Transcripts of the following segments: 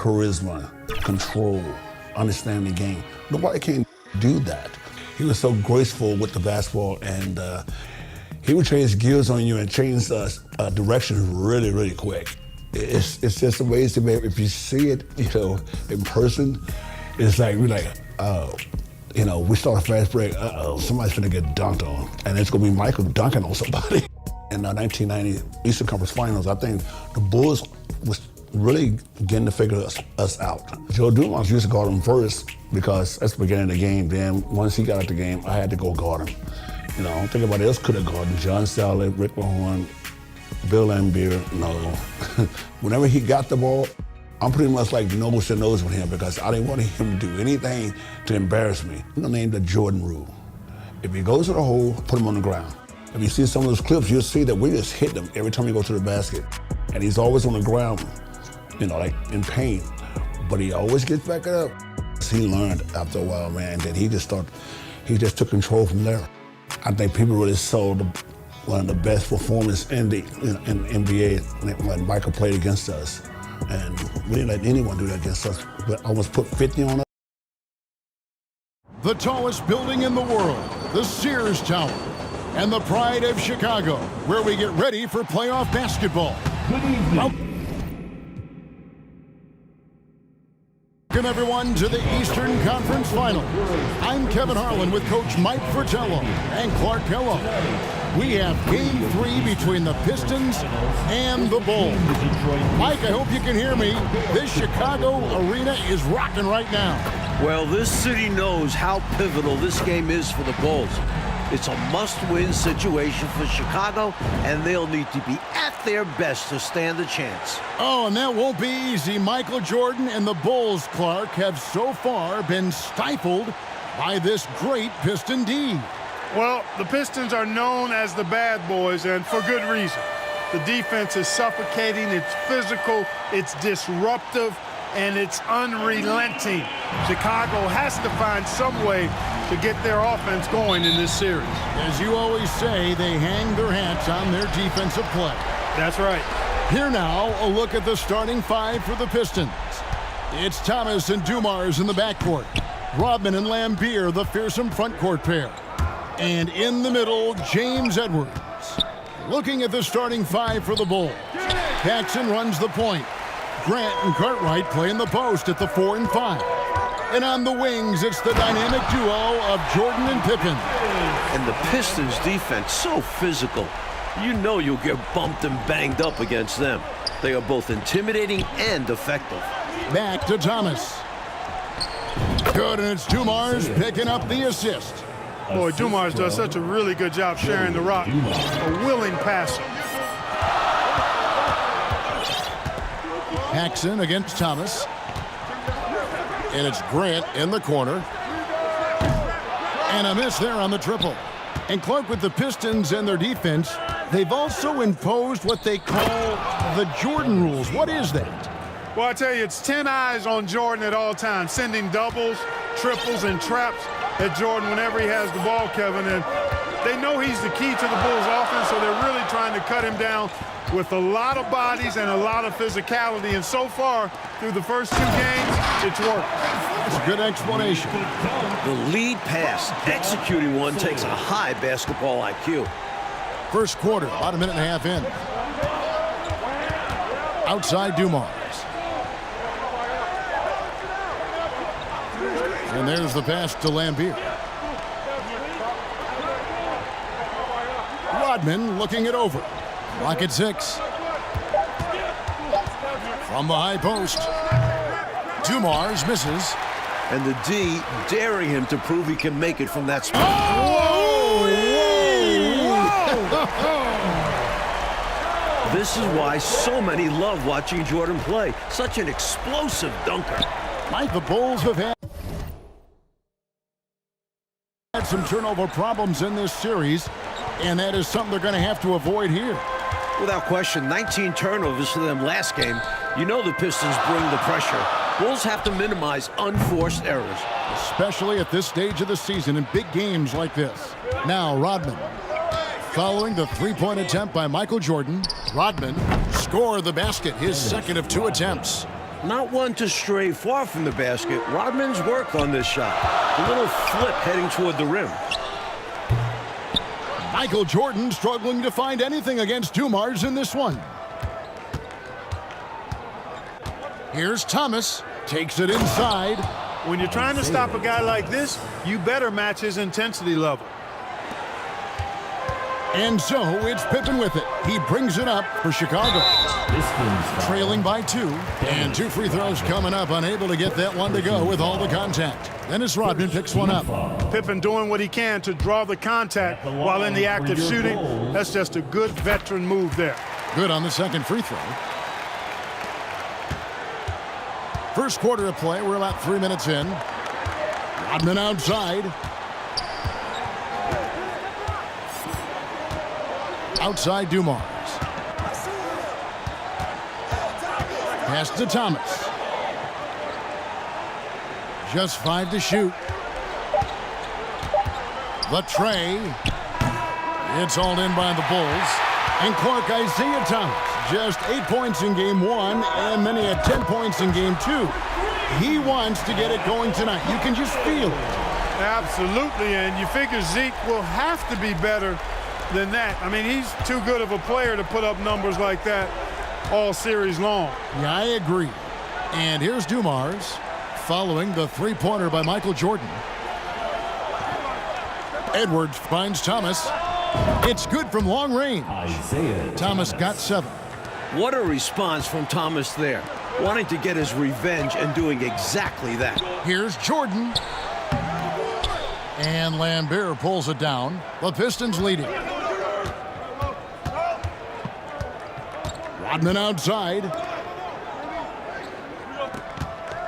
charisma, control, understanding the game. Nobody can do that. He was so graceful with the basketball, and he would change gears on you and change direction really, really quick. It's just amazing, man. If you see it, in person, it's like, we're like, oh. We start a fast break, somebody's gonna get dunked on. And it's gonna be Michael dunking on somebody. In the 1990 Eastern Conference Finals, I think the Bulls was really getting to figure us out. Joe Dumars used to guard him first because that's the beginning of the game. Then once he got out the game, I had to go guard him. I don't think anybody else could have guarded him. John Sally, Rick Mahorn, Bill Laimbeer, no. Whenever he got the ball, I'm pretty much like nose to nose with him because I didn't want him to do anything to embarrass me. Named the Jordan rule. If he goes to the hole, put him on the ground. If you see some of those clips, you'll see that we just hit him every time he goes to the basket. And he's always on the ground, like in pain. But he always gets back up. He learned after a while, man, that he just took control from there. I think people really saw one of the best performances in the NBA when Michael played against us. And we didn't let anyone do that against us. But I almost put 50 on us. The tallest building in the world, the Sears Tower, and the pride of Chicago, where we get ready for playoff basketball. Good evening. Welcome, everyone, to the Eastern Conference Final. I'm Kevin Harlan with Coach Mike Fratello and Clark Kellogg. We have Game 3 between the Pistons and the Bulls. Mike, I hope you can hear me. This Chicago arena is rocking right now. Well, this city knows how pivotal this game is for the Bulls. It's a must-win situation for Chicago, and they'll need to be at their best to stand a chance. Oh, and that won't be easy. Michael Jordan and the Bulls, Clark, have so far been stifled by this great Piston D. Well, the Pistons are known as the bad boys, and for good reason. The defense is suffocating, it's physical, it's disruptive, and it's unrelenting. Chicago has to find some way to get their offense going in this series. As you always say, they hang their hats on their defensive play. That's right. Here now, a look at the starting five for the Pistons. It's Thomas and Dumars in the backcourt. Rodman and Laimbeer, the fearsome frontcourt pair. And in the middle, James Edwards. Looking at the starting five for the Bulls. Paxson runs the point. Grant and Cartwright play in the post at the 4 and 5. And on the wings, it's the dynamic duo of Jordan and Pippen. And the Pistons' defense, so physical. You know you'll get bumped and banged up against them. They are both intimidating and effective. Back to Thomas. Good, and it's Dumars picking up the assist. Boy, Dumars does such a really good job sharing the rock. A willing passer. Paxson against Thomas. And it's Grant in the corner. And a miss there on the triple. And Clark, with the Pistons and their defense, they've also imposed what they call the Jordan rules. What is that? Well, I tell you, it's 10 eyes on Jordan at all times, sending doubles, triples, and traps at Jordan whenever he has the ball, Kevin. And they know he's the key to the Bulls' offense, so they're really trying to cut him down with a lot of bodies and a lot of physicality. And so far, through the first 2 games, it's worked. That's a good explanation. The lead pass, executing one, takes a high basketball IQ. First quarter, about a minute and a half in. Outside Dumars. And there's the pass to Laimbeer. Rodman looking it over. Clock at 6. From the high post. Dumars misses. And the D daring him to prove he can make it from that spot. Oh! Whoa! This is why so many love watching Jordan play. Such an explosive dunker. Mike, the Bulls have had some turnover problems in this series, and that is something they're going to have to avoid here. Without question, 19 turnovers for them last game. You know the Pistons bring the pressure. Bulls have to minimize unforced errors. Especially at this stage of the season in big games like this. Now Rodman. Following the three-point attempt by Michael Jordan, Rodman scored the basket, his second of 2 attempts. Not one to stray far from the basket. Rodman's worked on this shot. A little flip heading toward the rim. Michael Jordan struggling to find anything against Dumars in this one. Here's Thomas. Takes it inside. When you're trying to stop a guy like this, you better match his intensity level. And so it's Pippen with it. He brings it up for Chicago. Trailing by 2. And 2 free throws coming up. Unable to get that one to go with all the contact. Dennis Rodman picks one up. Pippen doing what he can to draw the contact while in the act of shooting. That's just a good veteran move there. Good on the second free throw. First quarter of play. We're about 3 minutes in. Rodman outside. Outside Dumars. Pass to Thomas. Just 5 to shoot. The tray. It's hauled in by the Bulls. And Clark, Isaiah Thomas. Just 8 points in game 1, and then he had 10 points in game 2. He wants to get it going tonight. You can just feel it. Absolutely, and you figure Zeke will have to be better than that. I mean, he's too good of a player to put up numbers like that all series long. Yeah, I agree. And here's Dumars following the three-pointer by Michael Jordan. Edwards finds Thomas. It's good from long range. Thomas got 7. What a response from Thomas there. Wanting to get his revenge and doing exactly that. Here's Jordan. And Lambeer pulls it down. The Pistons leading. Rodman outside.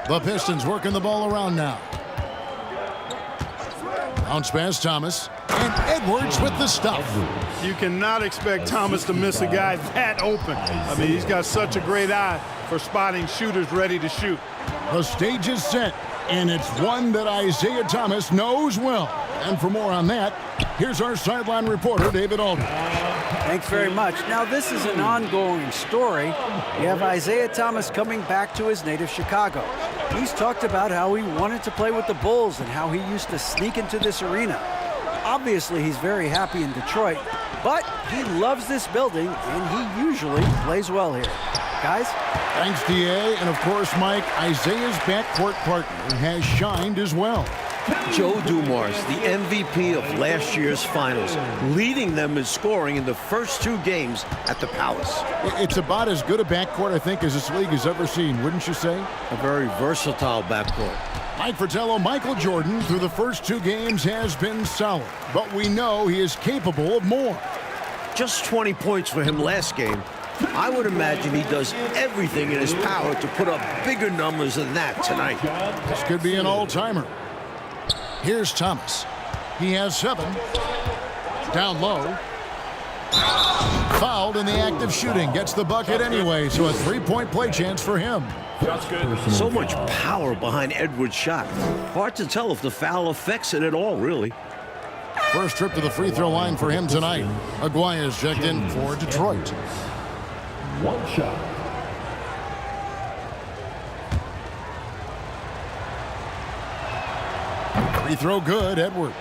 The Pistons working the ball around now. Bounce pass Thomas. And Edwards with the stuff. You cannot expect Thomas to miss a guy that open. I mean, he's got such a great eye for spotting shooters ready to shoot. The stage is set, and it's one that Isaiah Thomas knows well. And for more on that, here's our sideline reporter, David Aldridge. Thanks very much. Now, this is an ongoing story. You have Isaiah Thomas coming back to his native Chicago. He's talked about how he wanted to play with the Bulls and how he used to sneak into this arena. Obviously, he's very happy in Detroit, but he loves this building, and he usually plays well here. Guys? Thanks, D.A. And, of course, Mike, Isaiah's backcourt partner has shined as well. Joe Dumars, the MVP of last year's finals, leading them in scoring in the first 2 games at the Palace. It's about as good a backcourt, I think, as this league has ever seen, wouldn't you say? A very versatile backcourt. Mike Fratello, Michael Jordan, through the first 2 games has been solid, but we know he is capable of more. Just 20 points for him last game. I would imagine he does everything in his power to put up bigger numbers than that tonight. This could be an all-timer. Here's Thomas. He has 7. Down low. Fouled in the act of shooting. Gets the bucket anyway, so a 3-point play chance for him. So much power behind Edwards' shot. Hard to tell if the foul affects it at all, really. First trip to the free throw line for him tonight. Aguaya's checked in for Detroit. 1 shot. Free throw good, Edwards.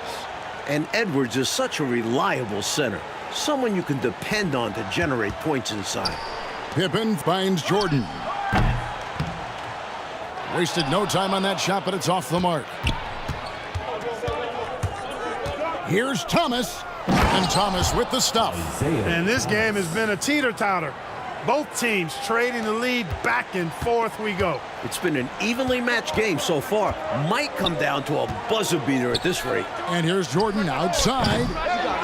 And Edwards is such a reliable center. Someone you can depend on to generate points inside. Pippen finds Jordan. Wasted no time on that shot, but it's off the mark. Here's Thomas. And Thomas with the stuff. And this game has been a teeter-totter. Both teams trading the lead, back and forth we go. It's been an evenly matched game so far. Might come down to a buzzer beater at this rate. And here's Jordan outside.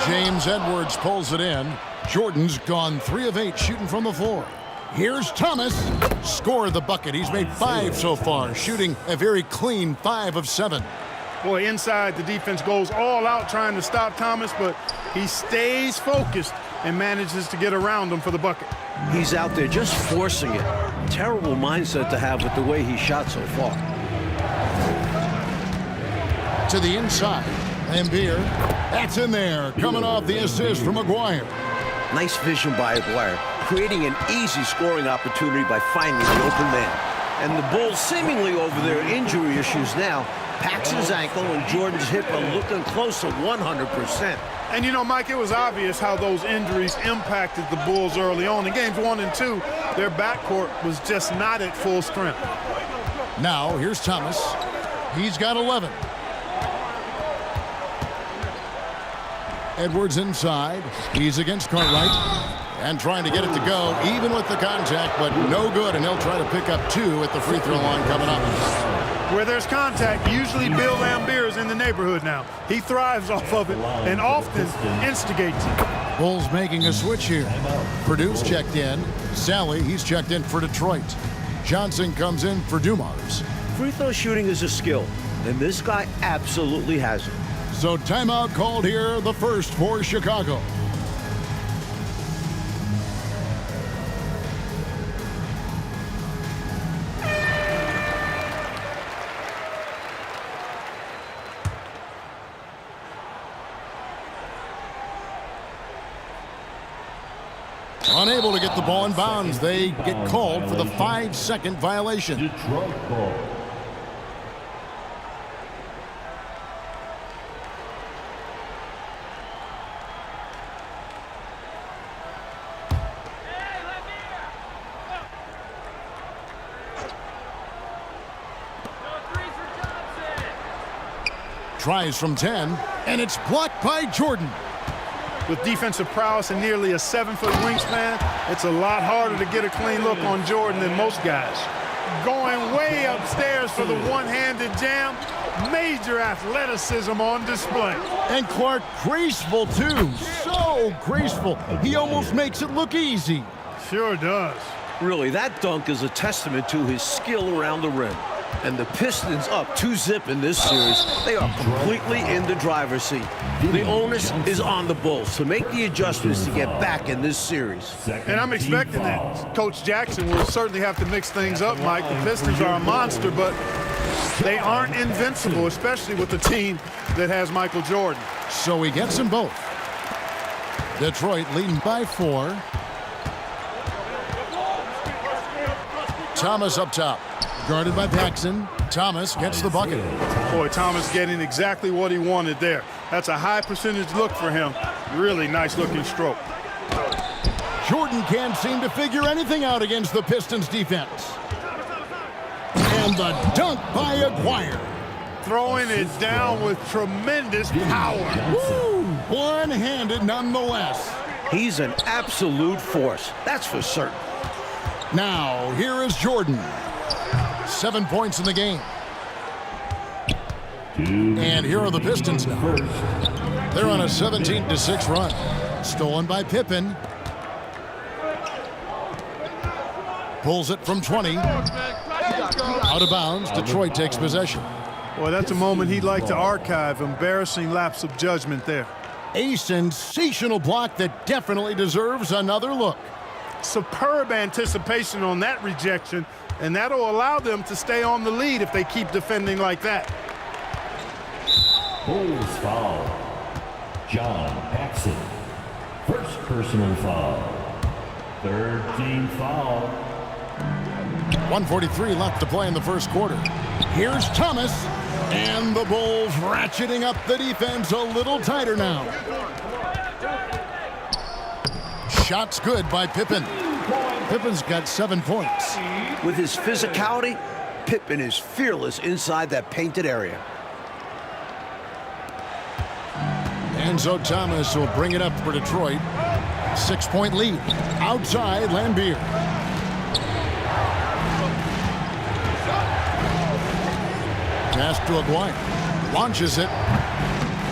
James Edwards pulls it in. Jordan's gone 3 of 8 shooting from the floor. Here's Thomas. Scored the bucket. He's made 5 so far, shooting a very clean 5 of 7. Boy, inside the defense goes all out trying to stop Thomas, but he stays focused and manages to get around him for the bucket. He's out there just forcing it. Terrible mindset to have with the way he shot so far. To the inside. Lambeer. That's in there. Coming off the assist from Aguirre. Nice vision by Aguirre, creating an easy scoring opportunity by finding the open man. And the Bulls seemingly over their injury issues now. Paxson's ankle and Jordan's hip are looking close to 100%. And, you know, Mike, it was obvious how those injuries impacted the Bulls early on. In games 1 and 2, their backcourt was just not at full strength. Now, here's Thomas. He's got 11. Edwards inside. He's against Cartwright. And trying to get it to go, even with the contact, but no good. And he'll try to pick up 2 at the free throw line coming up. Where there's contact, usually Bill Laimbeer is in the neighborhood now. He thrives off of it and often instigates it. Bulls making a switch here. Purdue's checked in. Sally, he's checked in for Detroit. Johnson comes in for Dumars. Free throw shooting is a skill, and this guy absolutely has it. So timeout called here, the first for Chicago. Unable to get the ball in bounds. They get called for the 5-second violation. Detroit ball. Tries from 10, and it's blocked by Jordan. With defensive prowess and nearly a 7-foot wingspan, it's a lot harder to get a clean look on Jordan than most guys. Going way upstairs for the one-handed jam. Major athleticism on display. And Clark graceful, too. So graceful. He almost makes it look easy. Sure does. Really, that dunk is a testament to his skill around the rim. And the Pistons up 2-zip in this series. They are completely in the driver's seat. The onus is on the Bulls to make the adjustments to get back in this series. And I'm expecting that. Coach Jackson will certainly have to mix things up, Mike. The Pistons are a monster, but they aren't invincible, especially with a team that has Michael Jordan. So he gets them both. Detroit leading by 4. Thomas up top. Guarded by Paxson. Thomas gets the bucket. Boy, Thomas getting exactly what he wanted there. That's a high percentage look for him. Really nice looking stroke. Jordan can't seem to figure anything out against the Pistons defense. And the dunk by Aguirre. Throwing it down with tremendous power. Woo! One-handed nonetheless. He's an absolute force, that's for certain. Now, here is Jordan. 7 points in the game. And here are the Pistons now. They're on a 17-6 run. Stolen by Pippen. Pulls it from 20. Out of bounds. Detroit takes possession. Boy, that's a moment he'd like to archive. Embarrassing lapse of judgment there. A sensational block that definitely deserves another look. Superb anticipation on that rejection, and that'll allow them to stay on the lead if they keep defending like that. Bulls foul. John Paxson. First personal foul. Third team foul. 1:43 left to play in the first quarter. Here's Thomas, and the Bulls ratcheting up the defense a little tighter now. Shots good by Pippen. Pippen's got 7 points. With his physicality, Pippen is fearless inside that painted area. Enzo Thomas will bring it up for Detroit. 6-point lead. Outside, Laimbeer. Pass to Aguirre. Launches it.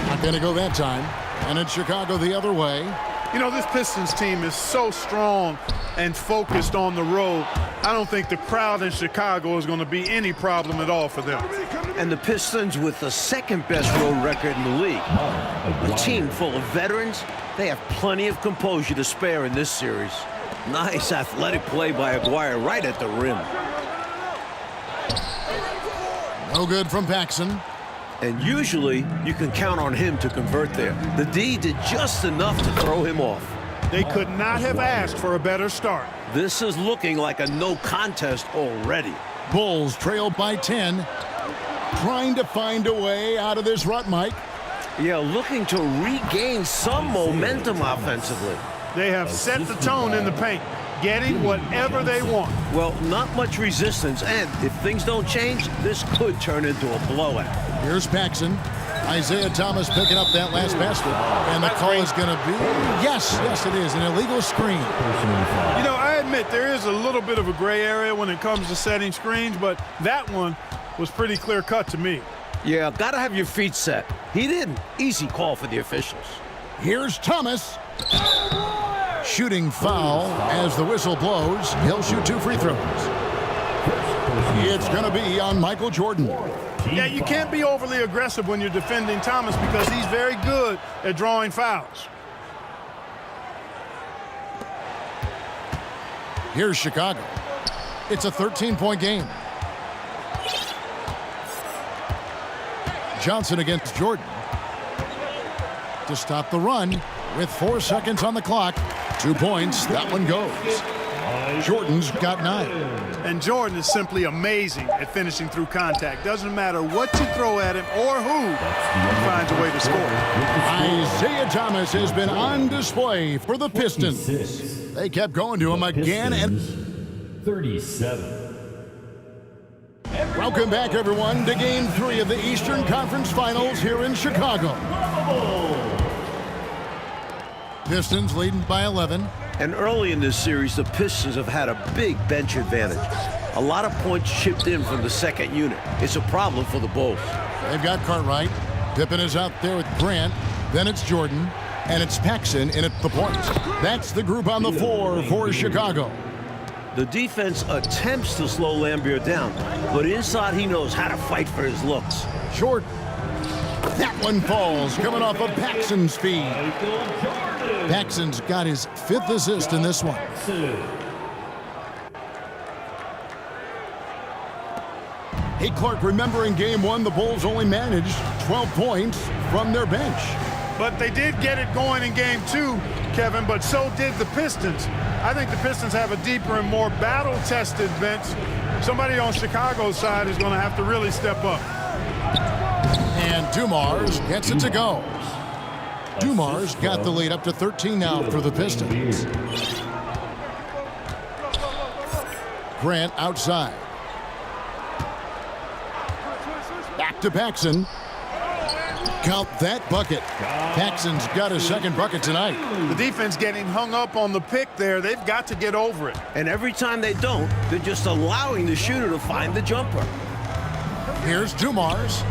Not going to go that time. And it's Chicago the other way. You know, this Pistons team is so strong and focused on the road. I don't think the crowd in Chicago is going to be any problem at all for them. And the Pistons with the second best road record in the league. A team full of veterans, they have plenty of composure to spare in this series. Nice athletic play by Aguirre right at the rim. No good from Paxson. And usually, you can count on him to convert there. The D did just enough to throw him off. They could not have asked for a better start. This is looking like a no contest already. Bulls trail by 10. Trying to find a way out of this rut, Mike. Yeah, looking to regain some momentum offensively. They have set the tone in the paint, getting whatever they want. Well, not much resistance, and if things don't change, this could turn into a blowout. Here's Paxson. Isaiah Thomas picking up that last basket. And the call is going to be, yes, it is, an illegal screen. You know, I admit there is a little bit of a gray area when it comes to setting screens, but that one was pretty clear cut to me. Yeah, gotta have your feet set. He didn't. Easy call for the officials. Here's Thomas. Shooting foul as the whistle blows. He'll shoot 2 free throws. It's going to be on Michael Jordan. Yeah, you can't be overly aggressive when you're defending Thomas because he's very good at drawing fouls. Here's Chicago. It's a 13-point game. Johnson against Jordan. To stop the run with 4 seconds on the clock. 2 points. That one goes. Jordan's got 9. And Jordan is simply amazing at finishing through contact. Doesn't matter what you throw at him or who, he finds a way to score. Isaiah Thomas has been on display for the Pistons. They kept going to him again and 37. welcome back, everyone, to Game 3 of the Eastern Conference Finals here in Chicago. Pistons leading by 11. And early in this series, the Pistons have had a big bench advantage. A lot of points chipped in from the second unit. It's a problem for the Bulls. They've got Cartwright. Pippen is out there with Grant. Then it's Jordan. And it's Paxson in at the point. That's the group on the floor for Chicago. The defense attempts to slow Lambier down, but inside he knows how to fight for his looks. Jordan. That one falls, coming off of Paxson's feed. Paxson's got his 5th assist in this one. Hey, Clark, remember in Game 1, the Bulls only managed 12 points from their bench. But they did get it going in Game 2, Kevin, but so did the Pistons. I think the Pistons have a deeper and more battle-tested bench. Somebody on Chicago's side is going to have to really step up. And Dumars gets it to go. Dumars got the lead up to 13 now for the Pistons. Grant outside. Back to Paxson. Count that bucket. Paxson's got his 2nd bucket tonight. The defense getting hung up on the pick there. They've got to get over it. And every time they don't, they're just allowing the shooter to find the jumper. Here's Dumars.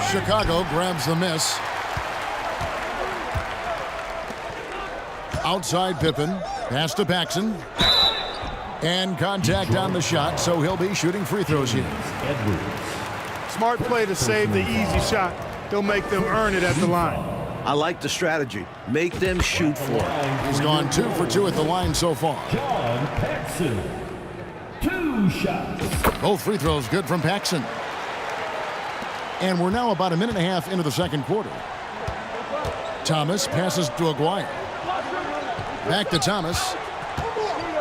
Chicago grabs the miss. Outside Pippen. Pass to Paxson. And contact on the shot, so he'll be shooting free throws here. Smart play to save the easy shot. He'll make them earn it at the line. I like the strategy. Make them shoot for it. He's gone 2 for 2 at the line so far. John Paxson. 2 shots. Both free throws good from Paxson. And we're now about a minute and a half into the second quarter. Thomas passes to Aguirre. Back to Thomas.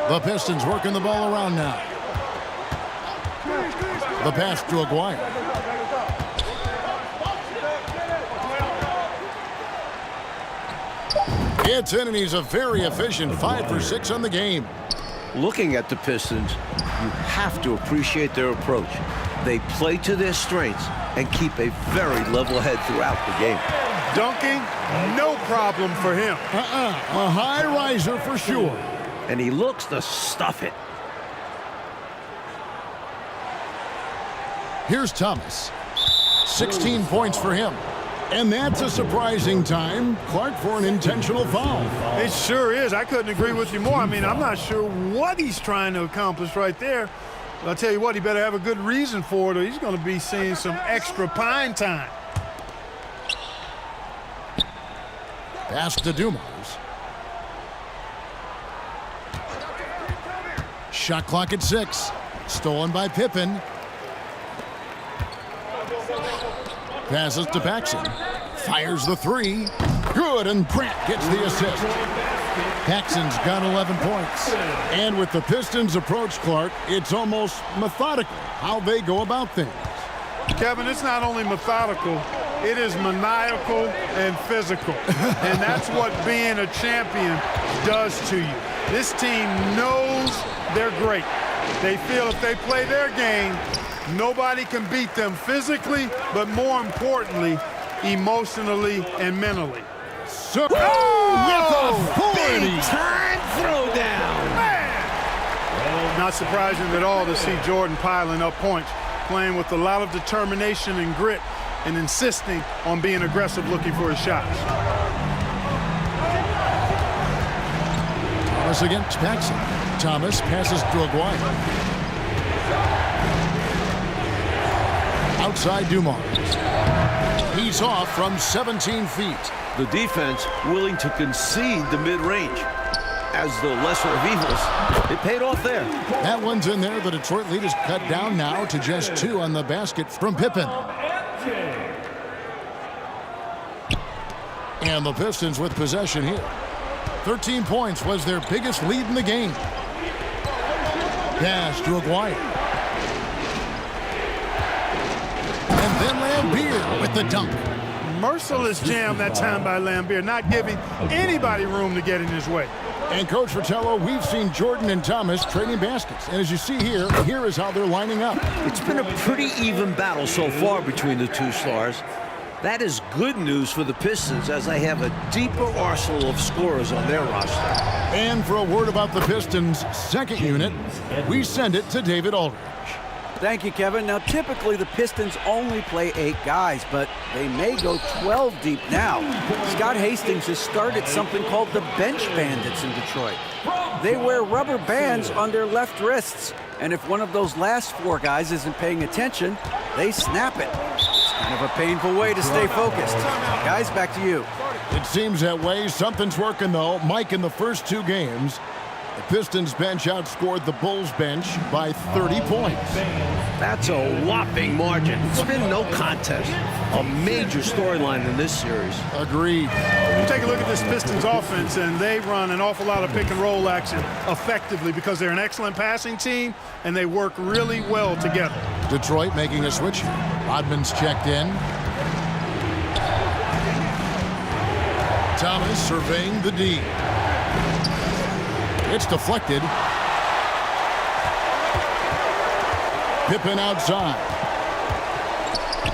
The Pistons working the ball around now. The pass to Aguirre. It's in, and he's a very efficient 5 for 6 on the game. Looking at the Pistons, you have to appreciate their approach. They play to their strengths and keep a very level head throughout the game. Dunking, no problem for him. A high riser for sure. And he looks to stuff it. Here's Thomas. 16 points for him. And that's a surprising time, Clark, for an intentional foul. It sure is. I couldn't agree with you more. I mean, I'm not sure what he's trying to accomplish right there. But I'll tell you what, he better have a good reason for it, or he's going to be seeing some extra pine time. Pass to Dumars. Shot clock at 6. Stolen by Pippen. Passes to Paxson. Fires the 3. Good, and Grant gets the assist. Paxson's got 11 points. And with the Pistons' approach, Clark, it's almost methodical how they go about things. Kevin, it's not only methodical, it is maniacal and physical. And that's what being a champion does to you. This team knows they're great. They feel if they play their game, nobody can beat them physically, but more importantly, emotionally and mentally. So, with authority. Big time throwdown. Man! Not surprising at all to see Jordan piling up points, playing with a lot of determination and grit and insisting on being aggressive looking for his shots. Thomas against Paxson. Thomas passes to Aguirre. Outside Dumars. He's off from 17 feet. The defense willing to concede the mid-range. As the lesser of evils, it paid off there. That one's in there. The Detroit lead is cut down now to just 2 on the basket from Pippen. And the Pistons with possession here. 13 points was their biggest lead in the game. Pass to Aguirre. And then Lambeer with the dunk. Merciless jam that time by Lambeer, not giving anybody room to get in his way. And Coach Fratello, we've seen Jordan and Thomas trading baskets. And as you see here, here is how they're lining up. It's been a pretty even battle so far between the two stars. That is good news for the Pistons as they have a deeper arsenal of scorers on their roster. And for a word about the Pistons' second unit, we send it to David Aldridge. Thank you, Kevin. Now, typically the Pistons only play 8 guys, but they may go 12 deep now. Scott Hastings has started something called the Bench Bandits in Detroit. They wear rubber bands on their left wrists, and if one of those last 4 guys isn't paying attention, they snap it. It's kind of a painful way to stay focused. Guys, back to you. It seems that way. Something's working, though. Mike, in the first 2 games, the Pistons bench outscored the Bulls bench by 30 points. That's a whopping margin. It's been no contest. A major storyline in this series. Agreed. You take a look at this Pistons offense, and they run an awful lot of pick-and-roll action effectively because they're an excellent passing team, and they work really well together. Detroit making a switch. Rodman's checked in. Thomas surveying the D. It's deflected. Pippen outside.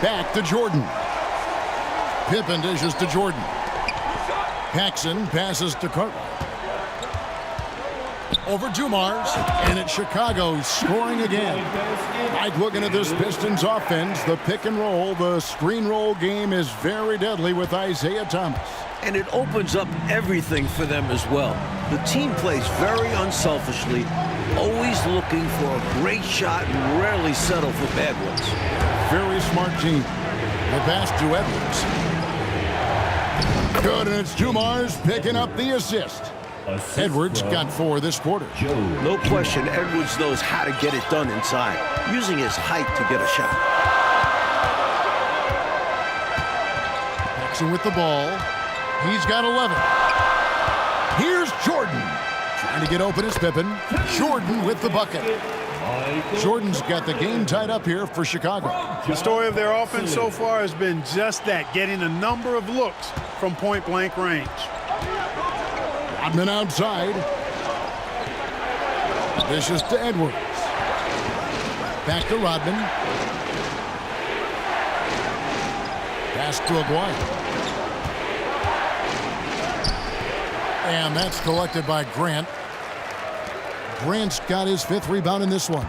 Back to Jordan. Pippen dishes to Jordan. Paxson passes to Cartwright. Over Dumars, and it's Chicago scoring again. Mike, looking at this Pistons offense, the pick and roll, the screen roll game is very deadly with Isaiah Thomas. And it opens up everything for them as well. The team plays very unselfishly, always looking for a great shot and rarely settle for bad ones. Very smart team. The pass to Edwards. Good, and it's Dumars picking up the assist. Edwards got 4 this quarter. No question, Edwards knows how to get it done inside, using his height to get a shot. Paxson with the ball. He's got 11. Here's Jordan. Trying to get open is Pippen. Jordan with the bucket. Jordan's got the game tied up here for Chicago. The story of their offense so far has been just that, getting a number of looks from point-blank range. Rodman outside. Dishes to Edwards. Back to Rodman. Pass to Aguirre. And that's collected by Grant. Grant's got his 5th rebound in this one.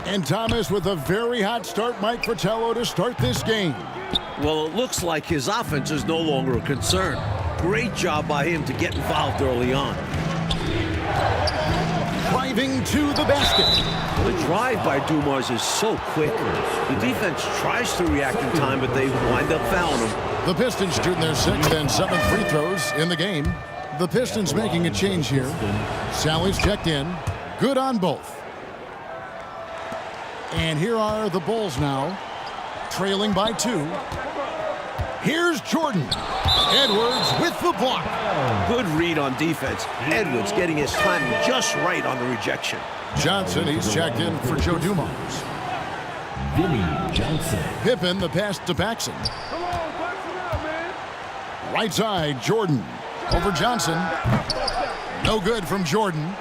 And Thomas with a very hot start, Mike Fratello, to start this game. Well, it looks like his offense is no longer a concern. Great job by him to get involved early on. Driving to the basket. The drive by Dumars is so quick. The defense tries to react in time, but they wind up fouling him. The Pistons shooting their 6th and 7th free throws in the game. The Pistons making a change here. Sally's checked in. Good on both. And here are the Bulls now, trailing by 2. Here's Jordan. Edwards with the block. Good read on defense. Edwards getting his timing just right on the rejection. Johnson, he's checked in for Joe Dumars. Vinny Johnson. Pippen, the pass to Paxson. Right side, Jordan. Over Johnson. No good from Jordan.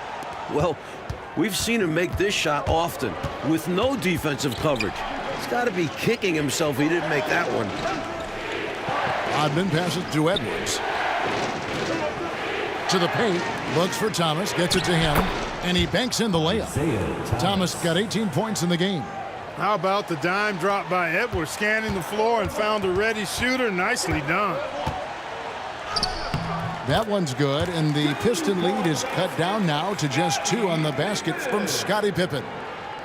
Well, we've seen him make this shot often with no defensive coverage. He's got to be kicking himself he didn't make that one. Rodman passes to Edwards. To the paint. Looks for Thomas. Gets it to him. And he banks in the layup. Thomas got 18 points in the game. How about the dime drop by Edwards, scanning the floor and found a ready shooter? Nicely done. That one's good, and the Piston lead is cut down now to just 2 on the basket from Scottie Pippen.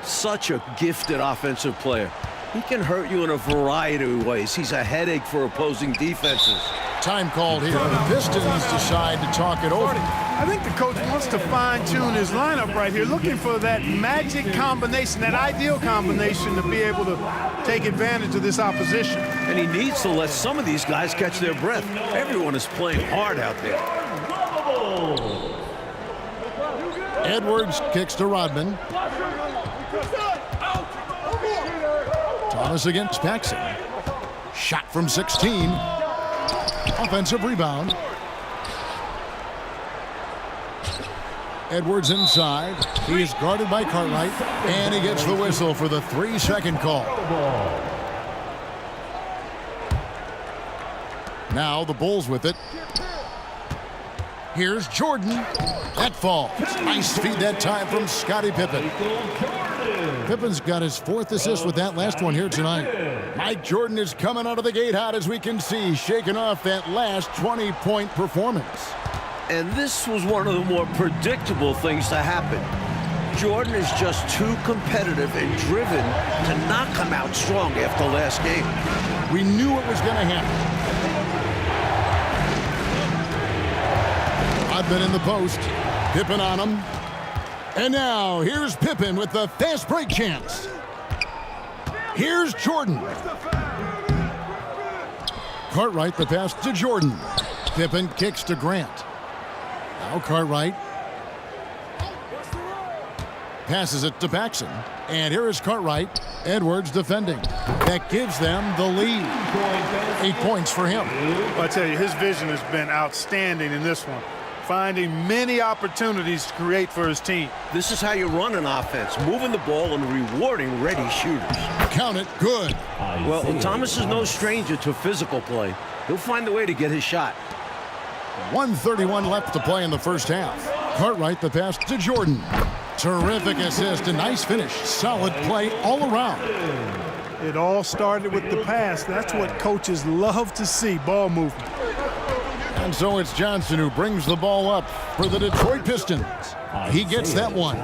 Such a gifted offensive player. He can hurt you in a variety of ways. He's a headache for opposing defenses. Time called here. The Pistons decide to talk it over. I think the coach wants to fine-tune his lineup right here, looking for that magic combination, that ideal combination to be able to take advantage of this opposition. And he needs to let some of these guys catch their breath. Everyone is playing hard out there. Edwards kicks to Rodman. Thomas against Paxson. Shot from 16. Offensive rebound. Edwards inside. He is guarded by Cartwright. And he gets the whistle for the 3-second call. Now the Bulls with it. Here's Jordan. That falls. Nice feed that time from Scottie Pippen. Pippen's got his 4th assist with that last one here tonight. Mike Jordan is coming out of the gate hot, as we can see, shaking off that last 20-point performance. And this was one of the more predictable things to happen. Jordan is just too competitive and driven to not come out strong after last game. We knew it was going to happen. Rodman in the post. Pippen on him. And now, here's Pippen with the fast break chance. Here's Jordan. Cartwright, the pass to Jordan. Pippen kicks to Grant. Now Cartwright. Passes it to Paxson. And here is Cartwright. Edwards defending. That gives them the lead. 8 points for him. I tell you, his vision has been outstanding in this one, finding many opportunities to create for his team. This is how you run an offense, moving the ball and rewarding ready shooters. Count it, good. Well, Thomas is no stranger to physical play. He'll find a way to get his shot. 1:31 left to play in the first half. Cartwright, the pass to Jordan. Terrific assist, a nice finish. Solid play all around. It all started with the pass. That's what coaches love to see, ball movement. And so it's Johnson who brings the ball up for the Detroit Pistons. He gets that one.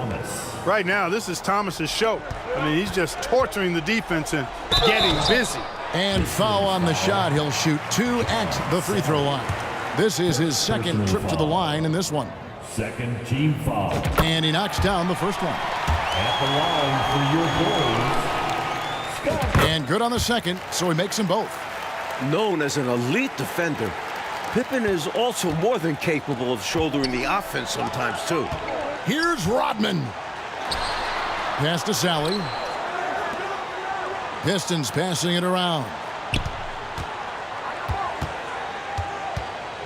Right now, this is Thomas's show. I mean, he's just torturing the defense and getting busy. And foul on the shot. He'll shoot 2 at the free throw line. This is his second trip to the line in this one. Second team foul. And he knocks down the first one. At the line for your Bulls. And good on the second, so he makes them both. Known as an elite defender, Pippen is also more than capable of shouldering the offense sometimes, too. Here's Rodman. Pass to Sally. Pistons passing it around.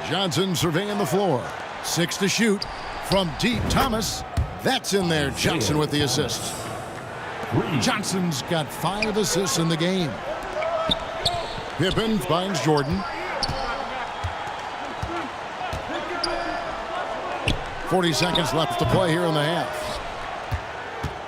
Johnson surveying the floor. 6 to shoot. From deep, Thomas. That's in there. Johnson with the assist. Johnson's got 5 assists in the game. Pippen finds Jordan. 40 seconds left to play here in the half.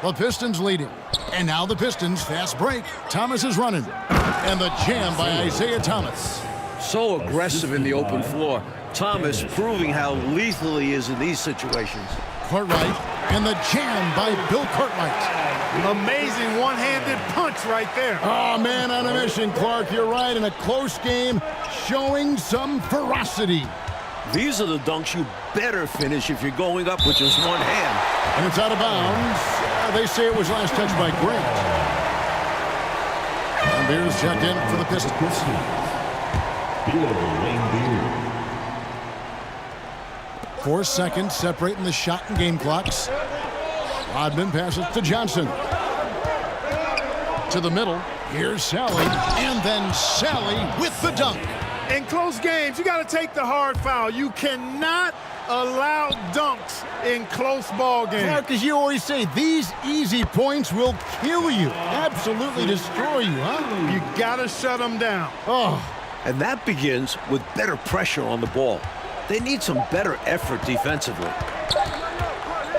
The Pistons leading. And now the Pistons fast break. Thomas is running. And the jam by Isaiah Thomas. So aggressive in the open floor. Thomas proving how lethal he is in these situations. Cartwright. And the jam by Bill Cartwright. Amazing one-handed punch right there. Oh, man on a mission, Clark. You're right. In a close game, showing some ferocity. These are the dunks you better finish if you're going up with just one hand. And it's out of bounds. They say it was last touched by Grant. And Beers checked in for the Pistons. Bill Laimbeer. 4 seconds separating the shot and game clocks. Rodman passes to Johnson. To the middle. Here's Sally. And then Sally with the dunk. In close games, you got to take the hard foul. You cannot allow dunks in close ball games. Mark, as you always say, these easy points will kill you. Absolutely destroy you, huh? You got to shut them down. Oh. And that begins with better pressure on the ball. They need some better effort defensively.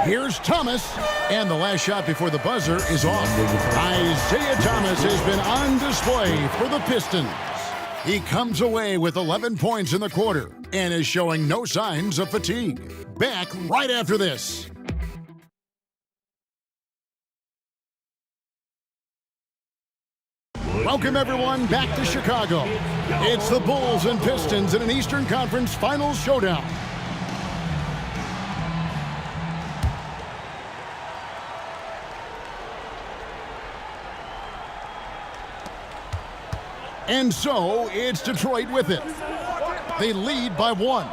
Here's Thomas. And the last shot before the buzzer is off. Isaiah Thomas has been on display for the Pistons. He comes away with 11 points in the quarter and is showing no signs of fatigue. Back right after this. Welcome, everyone, back to Chicago. It's the Bulls and Pistons in an Eastern Conference Finals showdown. And so, it's Detroit with it. They lead by 1.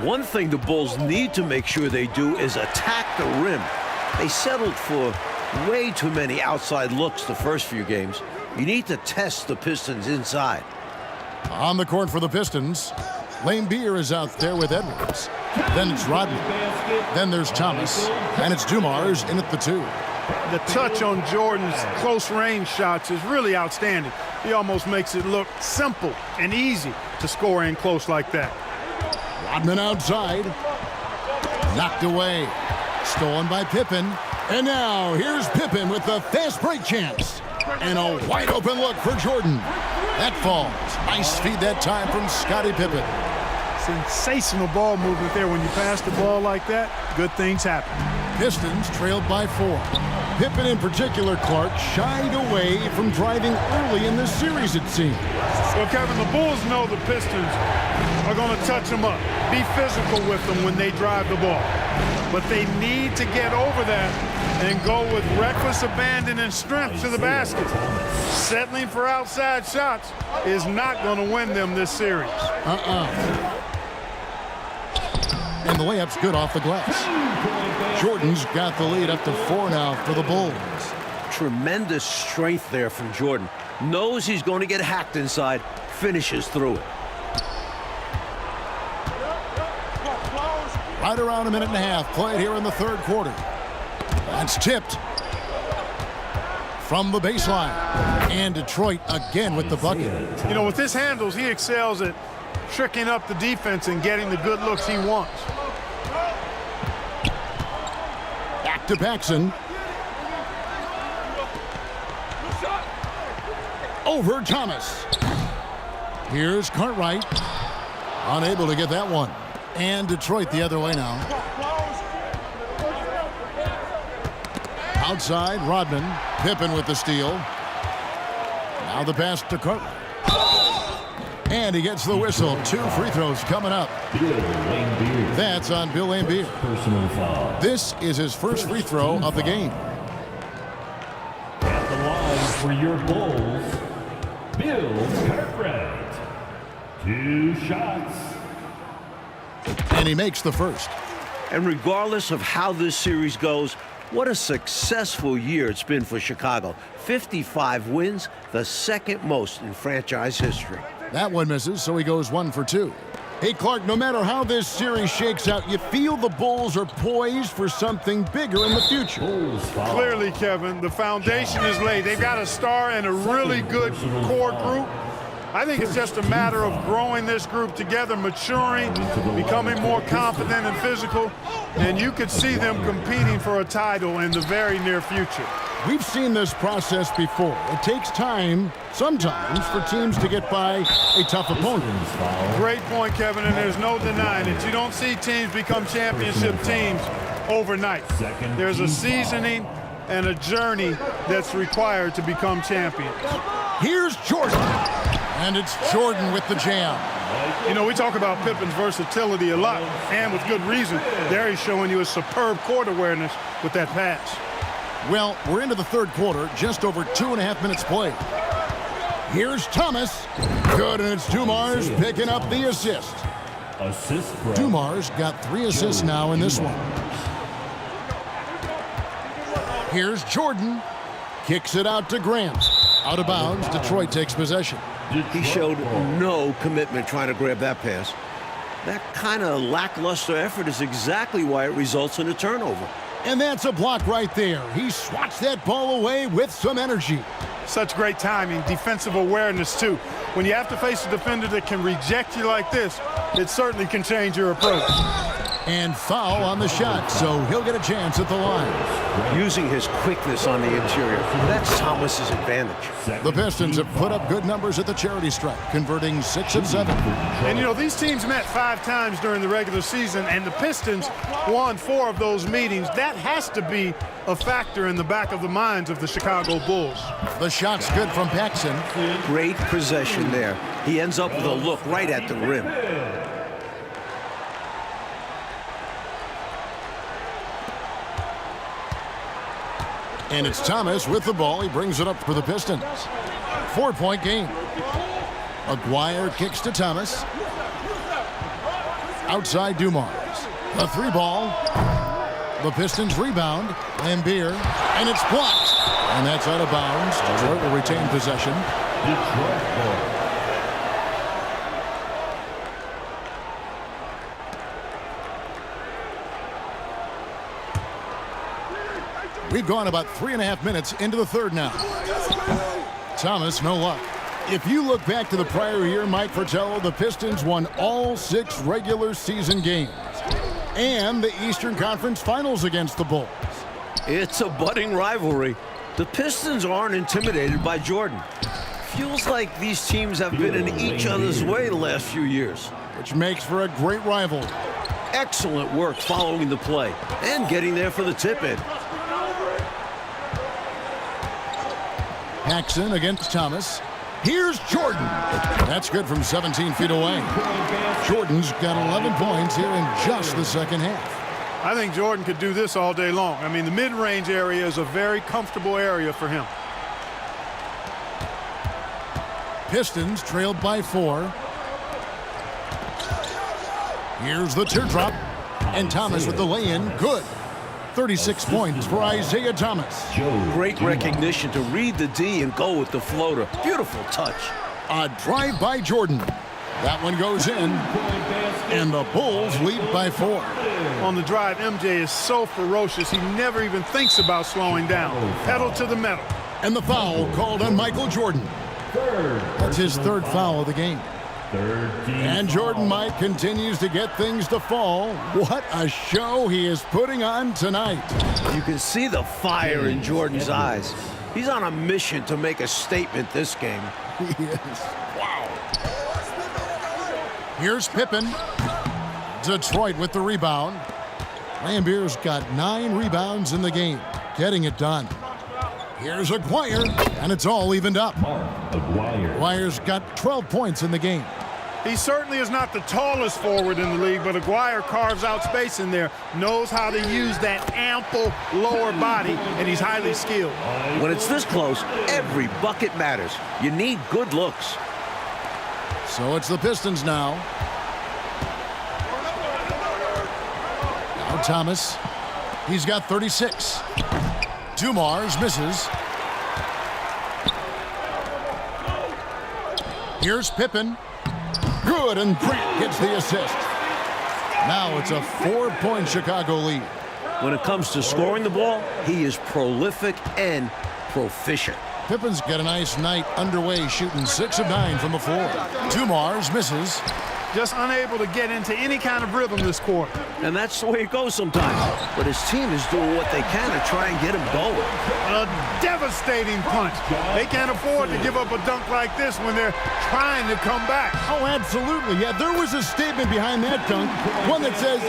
One thing the Bulls need to make sure they do is attack the rim. They settled for way too many outside looks the first few games. You need to test the Pistons inside. On the court for the Pistons, Laimbeer is out there with Edwards. Then it's Rodman. Then there's Thomas. And it's Dumars in at the 2. The touch on Jordan's close-range shots is really outstanding. He almost makes it look simple and easy to score in close like that. Rodman outside. Knocked away. Stolen by Pippen. And now here's Pippen with the fast break chance. And a wide open look for Jordan. That falls. Nice feed that time from Scottie Pippen. Sensational ball movement there. When you pass the ball like that, good things happen. Pistons trailed by 4. Pippen in particular, Clark, shied away from driving early in this series, it seems. Well, Kevin, the Bulls know the Pistons are going to touch them up, be physical with them when they drive the ball. But they need to get over that and go with reckless abandon and strength to the basket. Settling for outside shots is not going to win them this series. And the layup's good off the glass. Jordan's got the lead up to 4 now for the Bulls. Tremendous strength there from Jordan. Knows he's going to get hacked inside, finishes through it. Right around a minute and a half played here in the third quarter. That's tipped from the baseline. And Detroit again with the bucket. You know, with his handles, he excels at tricking up the defense and getting the good looks he wants. Back to Paxson. Over Thomas. Here's Cartwright. Unable to get that one. And Detroit the other way now. Outside, Rodman. Pippen with the steal. Now the pass to Cartwright. And he gets the whistle. 2 free throws coming up. Bill Laimbeer. That's on Bill Laimbeer. Personal foul. This is his first free throw of the game. At the line for your Bulls, Bill Cartwright. 2 shots. And he makes the first. And regardless of how this series goes, what a successful year it's been for Chicago. 55 wins, the second most in franchise history. That one misses, so he goes 1 for 2. Hey, Clark, no matter how this series shakes out, you feel the Bulls are poised for something bigger in the future. Bulls foul. Clearly, Kevin, the foundation is laid. They've got a star and a really good core group. I think it's just a matter of growing this group together, maturing, becoming more confident and physical, and you could see them competing for a title in the very near future. We've seen this process before. It takes time, sometimes, for teams to get by a tough opponent. Great point, Kevin, and there's no denying it. You don't see teams become championship teams overnight. There's a seasoning and a journey that's required to become champions. Here's Jordan. And it's Jordan with the jam. You know, we talk about Pippen's versatility a lot, and with good reason. There he's showing you a superb court awareness with that pass. Well, we're into the third quarter, just over 2.5 minutes played. Here's Thomas. Good, and it's Dumars picking up the assist. Assist from Dumars got 3 assists now in this one. Here's Jordan. Kicks it out to Grant. Out of bounds, Detroit takes possession. He showed no commitment trying to grab that pass. That kind of lackluster effort is exactly why it results in a turnover. And that's a block right there. He swats that ball away with some energy. Such great timing, defensive awareness, too. When you have to face a defender that can reject you like this, it certainly can change your approach. And foul on the shot, so he'll get a chance at the line. Using his quickness on the interior, that's Thomas's advantage. The Pistons have put up good numbers at the charity stripe, converting 6 of 7. And, you know, these teams met 5 times during the regular season, and the Pistons won 4 of those meetings. That has to be a factor in the back of the minds of the Chicago Bulls. The shot's good from Paxson. Great possession there. He ends up with a look right at the rim. And it's Thomas with the ball. He brings it up for the Pistons. 4-point game. Aguirre kicks to Thomas. Outside Dumars. A 3-ball. The Pistons rebound. Lambier. And it's blocked. And that's out of bounds. Detroit will retain possession. Detroit ball. We've gone about 3.5 minutes into the third now. Thomas, no luck. If you look back to the prior year, Mike Fratello, the Pistons won all 6 regular season games and the Eastern Conference Finals against the Bulls. It's a budding rivalry. The Pistons aren't intimidated by Jordan. Feels like these teams have been in each other's way the last few years. Which makes for a great rivalry. Excellent work following the play and getting there for the tip-in. Paxson against Thomas. Here's Jordan. That's good from 17 feet away. Jordan's got 11 points here in just the second half. I think Jordan could do this all day long. I mean, the mid-range area is a very comfortable area for him. Pistons trailed by 4. Here's the teardrop. And Thomas with the lay-in. Good. 36 points for Isaiah Thomas. Great recognition to read the D and go with the floater. Beautiful touch. A drive by Jordan. That one goes in. And the Bulls lead by 4. On the drive, MJ is so ferocious, he never even thinks about slowing down. Pedal to the metal. And the foul called on Michael Jordan. That's his 3rd foul of the game. And Jordan Mike continues to get things to fall. What a show he is putting on tonight. You can see the fire in Jordan's eyes. He's on a mission to make a statement this game. He is. Wow. Here's Pippen. Detroit with the rebound. Lambier's got 9 rebounds in the game. Getting it done. Here's Aguirre, and it's all evened up. Aguirre's got 12 points in the game. He certainly is not the tallest forward in the league, but Aguirre carves out space in there, knows how to use that ample lower body, and he's highly skilled. When it's this close, every bucket matters. You need good looks. So it's the Pistons now. Now Thomas. He's got 36. Dumars misses. Here's Pippen. Good, and Grant gets the assist. Now it's a 4-point Chicago lead. When it comes to scoring the ball, he is prolific and proficient. Pippen's got a nice night underway, shooting 6 of 9 from the floor. Dumars misses. Just unable to get into any kind of rhythm this quarter. And that's the way it goes sometimes. But his team is doing what they can to try and get him going. A devastating punch. They can't afford to give up a dunk like this when they're trying to come back. Oh, absolutely. Yeah, there was a statement behind that dunk, one that says,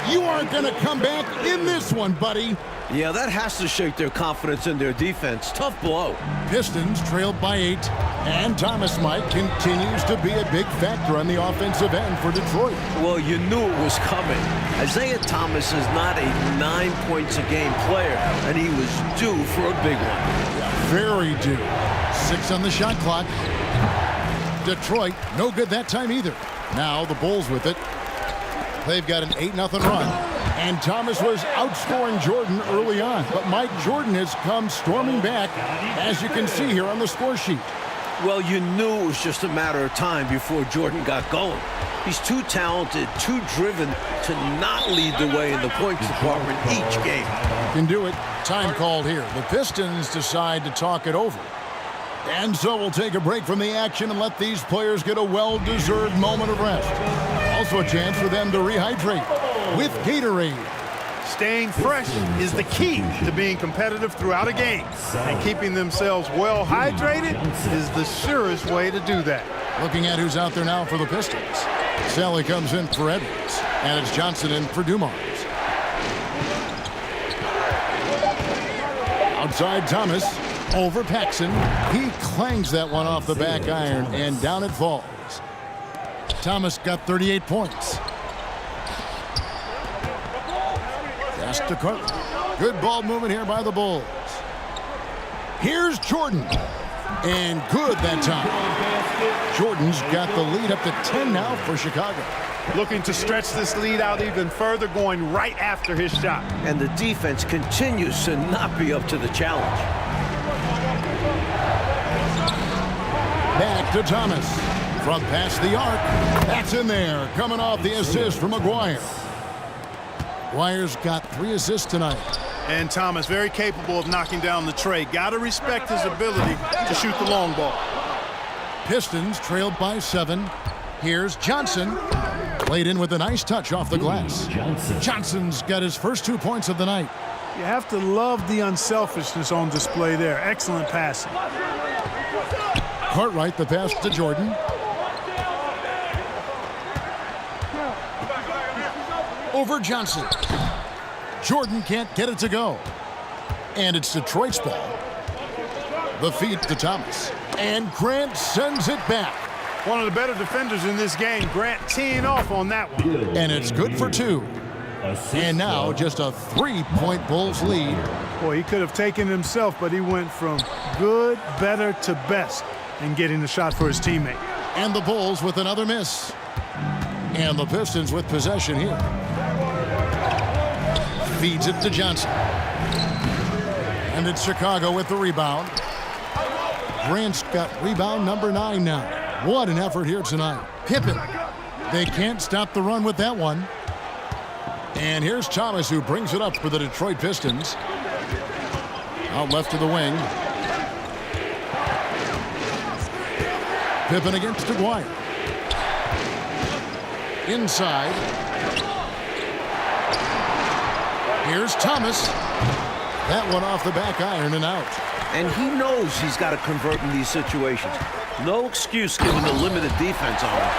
"You aren't going to come back in this one, buddy." Yeah, that has to shake their confidence in their defense. Tough blow. Pistons trailed by 8, and Thomas Mike continues to be a big factor on the offensive end for Detroit. Well, you knew it was coming. Isaiah Thomas is not a 9-points-a-game player, and he was due for a big one. Very due. 6 on the shot clock. Detroit, no good that time either. Now the Bulls with it. They've got an 8-0 run. And Thomas was outscoring Jordan early on. But Mike, Jordan has come storming back, as you can see here on the score sheet. Well, you knew it was just a matter of time before Jordan got going. He's too talented, too driven to not lead the way in the points department each game. Can do it. Time called here. The Pistons decide to talk it over. And so we'll take a break from the action and let these players get a well-deserved moment of rest. Also a chance for them to rehydrate with Gatorade. Staying fresh is the key to being competitive throughout a game. And keeping themselves well hydrated is the surest way to do that. Looking at who's out there now for the Pistons. Sally comes in for Edwards. And it's Johnson in for Dumars. Outside Thomas. Over Paxson. He clangs that one off the back iron, and down it falls. Thomas got 38 points. Pass to Carter. Good ball movement here by the Bulls. Here's Jordan. And good that time. Jordan's got the lead up to 10 now for Chicago. Looking to stretch this lead out even further, going right after his shot. And the defense continues to not be up to the challenge. Back to Thomas. From past the arc. That's in there. Coming off the assist from McGuire. McGuire's got 3 assists tonight. And Thomas very capable of knocking down the tray. Got to respect his ability to shoot the long ball. Pistons trailed by 7. Here's Johnson. Played in with a nice touch off the glass. Johnson's got his first 2 points of the night. You have to love the unselfishness on display there. Excellent passing. Cartwright, the pass to Jordan. Over Johnson. Jordan can't get it to go. And it's Detroit's ball. The feed to Thomas. And Grant sends it back. One of the better defenders in this game. Grant teeing off on that one. And it's good for 2. And now just a 3-point Bulls lead. Boy, he could have taken it himself, but he went from good, better to best in getting the shot for his teammate. And the Bulls with another miss. And the Pistons with possession here. Feeds it to Johnson. And it's Chicago with the rebound. Grant's got rebound number 9 now. What an effort here tonight. Pippen. They can't stop the run with that one. And here's Thomas, who brings it up for the Detroit Pistons. Out left to the wing. Pippen against Aguirre. Inside. Here's Thomas. That one off the back iron and out. And he knows he's got to convert in these situations. No excuse given the limited defense on him.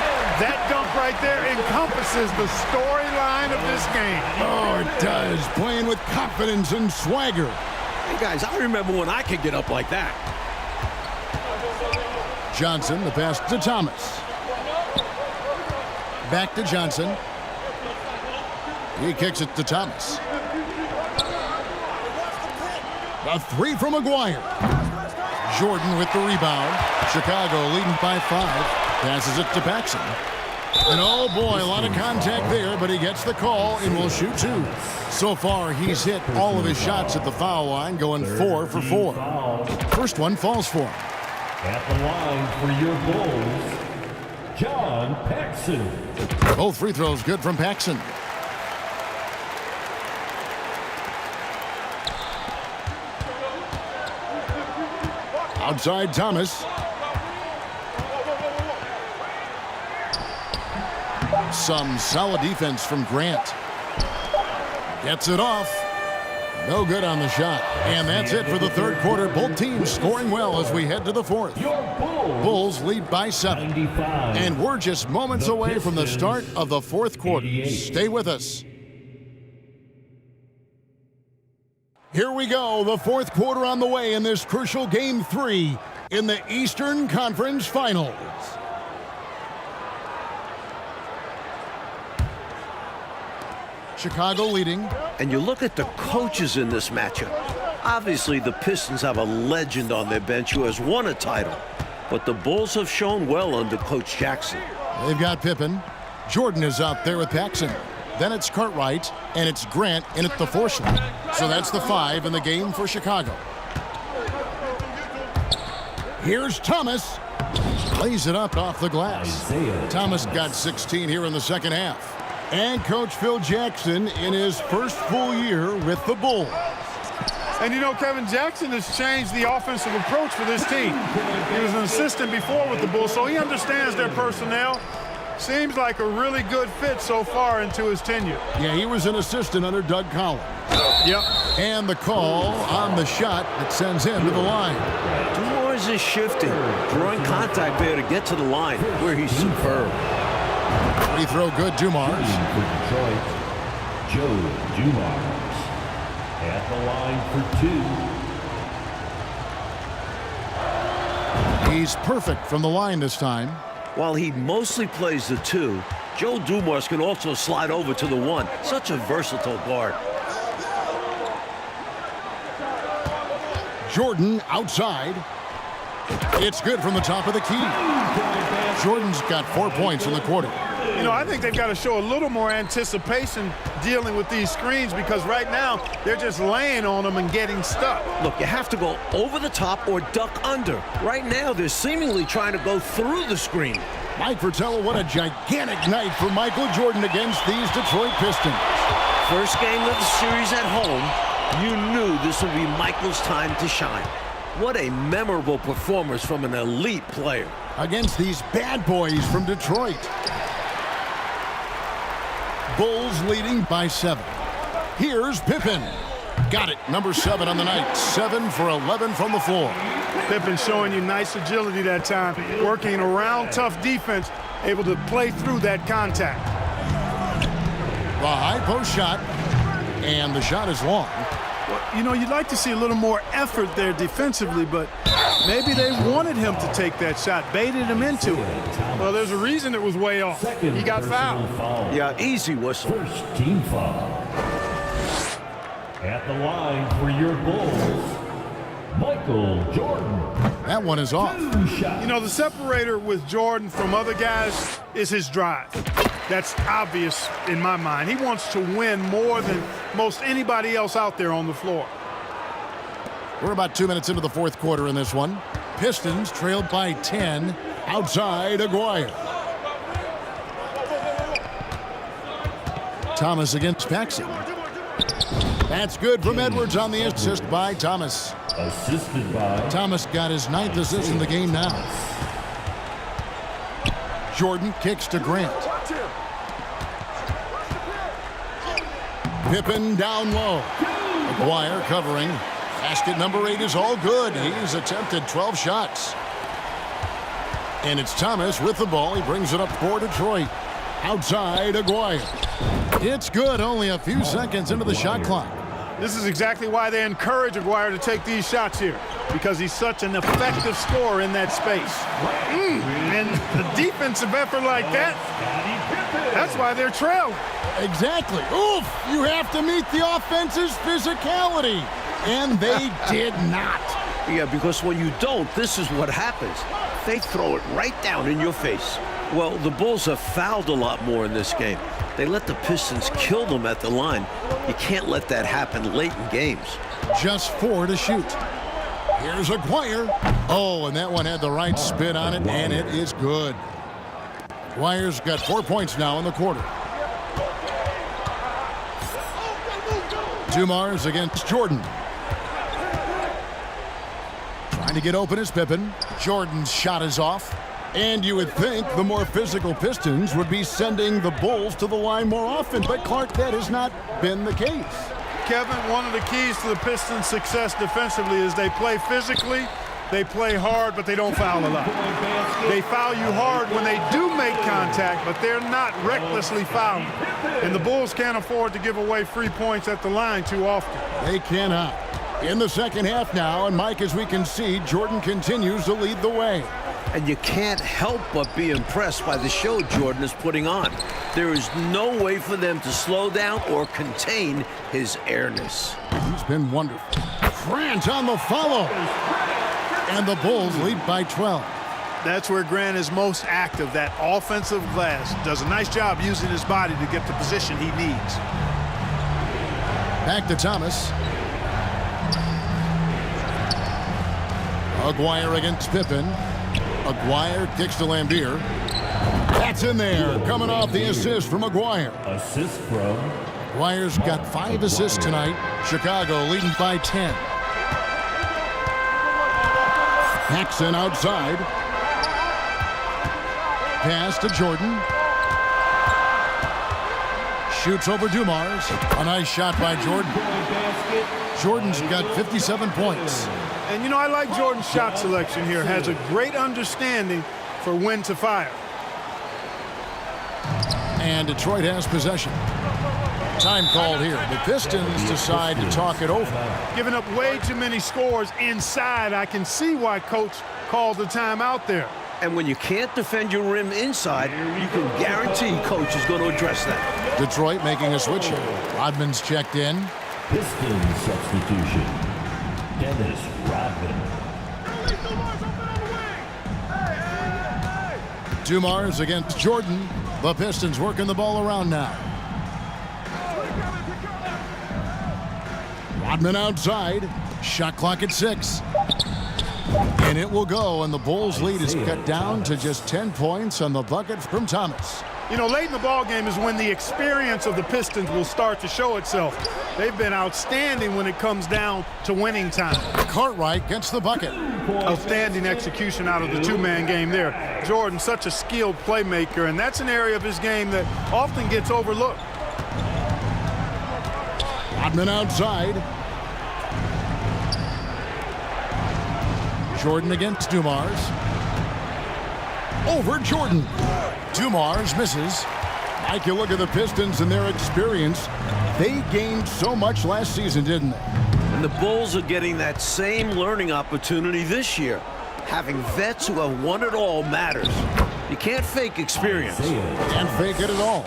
That dunk right there encompasses the storyline of this game. Oh, it does. Playing with confidence and swagger. Hey, guys, I remember when I could get up like that. Johnson, the pass to Thomas. Back to Johnson. He kicks it to Thomas. A 3 from McGuire. Jordan with the rebound. Chicago leading by 5. Passes it to Paxson. And oh boy, a lot of contact there, but he gets the call and will shoot 2. So far, he's hit all of his shots at the foul line, going 4 for 4. First one falls for him. At the line for your Bulls, John Paxson. Both free throws good from Paxson. Outside Thomas. Some solid defense from Grant. Gets it off. No good on the shot. And that's it for the third quarter. Both teams scoring well as we head to the fourth. Bulls lead by 7. And we're just moments away from the start of the fourth quarter. Stay with us. Here we go, the fourth quarter on the way in this crucial Game 3 in the Eastern Conference Finals. Chicago leading. And you look at the coaches in this matchup. Obviously, the Pistons have a legend on their bench who has won a title. but the Bulls have shown well under Coach Jackson. They've got Pippen. Jordan is out there with Paxson. Then it's Cartwright, and it's Grant in at the 4 slot. So that's the 5 in the game for Chicago. Here's Thomas. Lays it up off the glass. Thomas got 16 here in the second half. And Coach Phil Jackson in his first full year with the Bulls. And you know, Kevin, Jackson has changed the offensive approach for this team. He was an assistant before with the Bulls, so he understands their personnel. Seems like a really good fit so far into his tenure. Yeah, he was an assistant under Doug Collins. Yep. And the call on the shot that sends him to the line. Dumars is shifting, drawing contact there to get to the line, where he's superb. Free throw good, Dumars. For Detroit, Joe Dumars. At the line for 2. He's perfect from the line this time. While he mostly plays the 2, Joe Dumars can also slide over to the 1. Such a versatile guard. Jordan outside. It's good from the top of the key. Jordan's got 4 points in the quarter. You know, I think they've got to show a little more anticipation dealing with these screens, because right now they're just laying on them and getting stuck. Look, you have to go over the top or duck under. Right now, they're seemingly trying to go through the screen. Mike Fratello, what a gigantic night for Michael Jordan against these Detroit Pistons. First game of the series at home, you knew this would be Michael's time to shine. What a memorable performance from an elite player. Against these bad boys from Detroit. Bulls leading by 7. Here's Pippen. Got it, number 7 on the night. 7 for 11 from the floor. Pippen showing you nice agility that time, working around tough defense, able to play through that contact. The high post shot, and the shot is long. Well, you know, you'd like to see a little more effort there defensively, but maybe they wanted him to take that shot, baited him into it. Well, there's a reason it was way off. He got fouled. Yeah, easy whistle. First team foul. At the line for your Bulls, Michael Jordan. That one is off. You know, the separator with Jordan from other guys is his drive. That's obvious in my mind. He wants to win more than most anybody else out there on the floor. We're about 2 minutes into the fourth quarter in this one. Pistons trailed by 10. Outside, Aguirre. Thomas against Paxson. That's good from Edwards on the assist by Thomas. Assisted by Thomas got his 9th assist in the game now. Jordan kicks to Grant. Pippen down low. Aguirre covering. Basket number 8 is all good. He's attempted 12 shots. And it's Thomas with the ball. He brings it up for Detroit. Outside, Aguirre. It's good. Only a few seconds into the shot clock. This is exactly why they encourage Aguirre to take these shots here, because he's such an effective scorer in that space. And the defensive effort like that, that's why they're trailing. Exactly. Oof! You have to meet the offense's physicality. And they did not. Yeah, because when you don't, this is what happens. They throw it right down in your face. Well, the Bulls have fouled a lot more in this game. They let the Pistons kill them at the line. You can't let that happen late in games. Just 4 to shoot. Here's Aguirre. Oh, and that one had the right spin on it, and it is good. Aguirre's got 4 points now in the quarter. Dumars against Jordan. Trying to get open is Pippen. Jordan's shot is off. And you would think the more physical Pistons would be sending the Bulls to the line more often, but Clark, that has not been the case. Kevin, one of the keys to the Pistons' success defensively is they play physically, they play hard, but they don't foul a lot. They foul you hard when they do make contact, but they're not recklessly fouling. And the Bulls can't afford to give away free points at the line too often. They cannot. In the second half now, and Mike, as we can see, Jordan continues to lead the way. And you can't help but be impressed by the show Jordan is putting on. There is no way for them to slow down or contain his airness. He's been wonderful. Grant on the follow. And the Bulls lead by 12. That's where Grant is most active, that offensive glass. Does a nice job using his body to get the position he needs. Back to Thomas. Aguirre against Pippen. Aguirre kicks to Lambier. That's in there, coming off the assist from Aguirre. Assist from Aguirre's got 5 assists tonight. Chicago leading by 10. Paxson outside. Pass to Jordan. Shoots over Dumars. A nice shot by Jordan. Jordan's got 57 points. And, you know, I like Jordan's shot selection here. Has a great understanding for when to fire. And Detroit has possession. Time called here. The Pistons decide to talk it over. Giving up way too many scores inside. I can see why Coach called the timeout there. And when you can't defend your rim inside, you can guarantee Coach is going to address that. Detroit making a switch here. Rodman's checked in. Pistons substitution. Dennis Rodman. Dumars against Jordan. The Pistons working the ball around now. Rodman outside. Shot clock at 6. And it will go, and the Bulls' lead is cut down to just 10 points on the bucket from Thomas. You know, late in the ball game is when the experience of the Pistons will start to show itself. They've been outstanding when it comes down to winning time. Cartwright gets the bucket. Outstanding execution out of the two-man game there. Jordan, such a skilled playmaker, and that's an area of his game that often gets overlooked. Rodman outside. Jordan against Dumars. Over Jordan. Dumars misses. Mike, you look at the Pistons and their experience. They gained so much last season, didn't they? And the Bulls are getting that same learning opportunity this year. Having vets who have won it all matters. You can't fake experience. Can't fake it at all.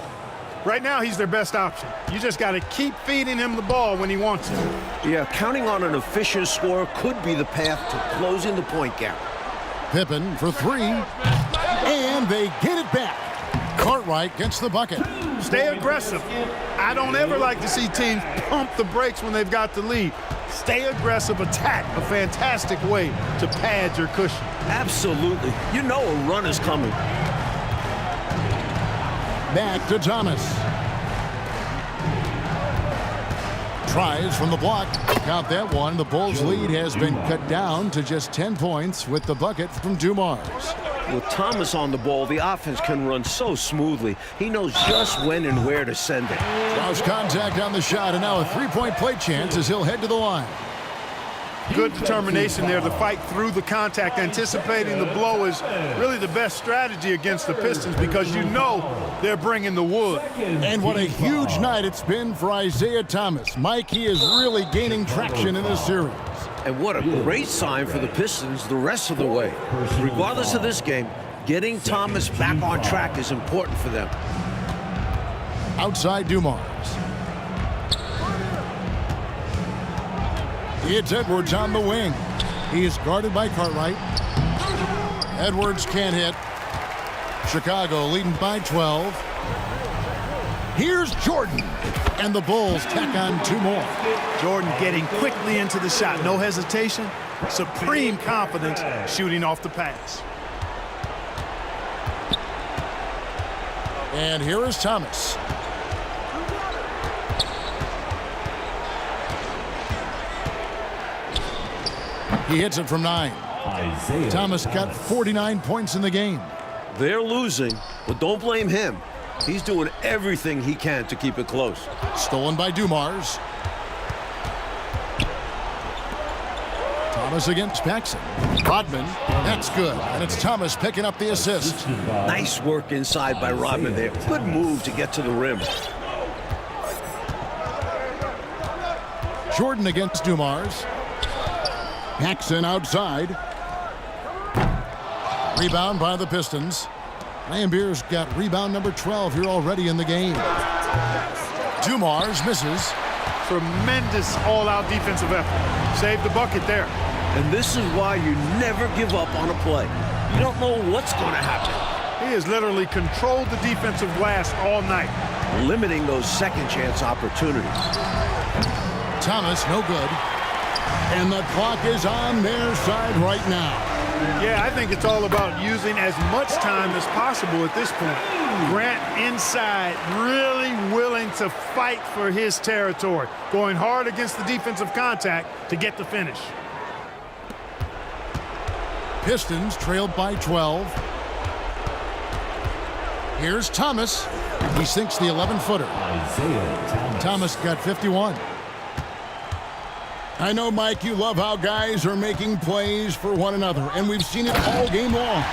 Right now, he's their best option. You just got to keep feeding him the ball when he wants it. Yeah, counting on an efficient scorer could be the path to closing the point gap. Pippen for 3. And they get it back. Cartwright gets the bucket. Stay aggressive. I don't ever like to see teams pump the brakes when they've got the lead. Stay aggressive, attack. A fantastic way to pad your cushion. Absolutely. You know a run is coming. Back to Thomas. Tries from the block. Count that one. The Bulls' lead has been cut down to just 10 points with the bucket from Dumars. With Thomas on the ball, the offense can run so smoothly. He knows just when and where to send it. Draws contact on the shot, and now a three-point play chance as he'll head to the line. Good determination there to fight through the contact. Anticipating the blow is really the best strategy against the Pistons because you know they're bringing the wood. And what a huge night it's been for Isaiah Thomas. Mike, he is really gaining traction in this series. And what a great sign for the Pistons the rest of the way. Regardless of this game, getting Thomas back on track is important for them. Outside Dumars. It's Edwards on the wing. He is guarded by Cartwright. Edwards can't hit. Chicago leading by 12. Here's Jordan. And the Bulls tack on 2 more. Jordan getting quickly into the shot. No hesitation. Supreme confidence shooting off the pass. And here is Thomas. He hits it from 9. Isaiah Thomas got 49 points in the game. They're losing, but don't blame him. He's doing everything he can to keep it close. Stolen by Dumars. Thomas against Paxson. Rodman, that's good. And it's Thomas picking up the assist. Nice work inside by Rodman there. Good move to get to the rim. Jordan against Dumars. Paxson outside. Rebound by the Pistons. Lambier's got rebound number 12 here already in the game. Dumars misses. Tremendous all-out defensive effort. Saved the bucket there. And this is why you never give up on a play. You don't know what's going to happen. He has literally controlled the defensive glass all night. Limiting those second chance opportunities. Thomas, no good. And the clock is on their side right now. Yeah, I think it's all about using as much time as possible at this point. Grant inside, really willing to fight for his territory, going hard against the defensive contact to get the finish. Pistons trailed by 12. Here's Thomas. He sinks the 11-footer. Isaiah Thomas got 51. I know, Mike, you love how guys are making plays for one another, and we've seen it all game long.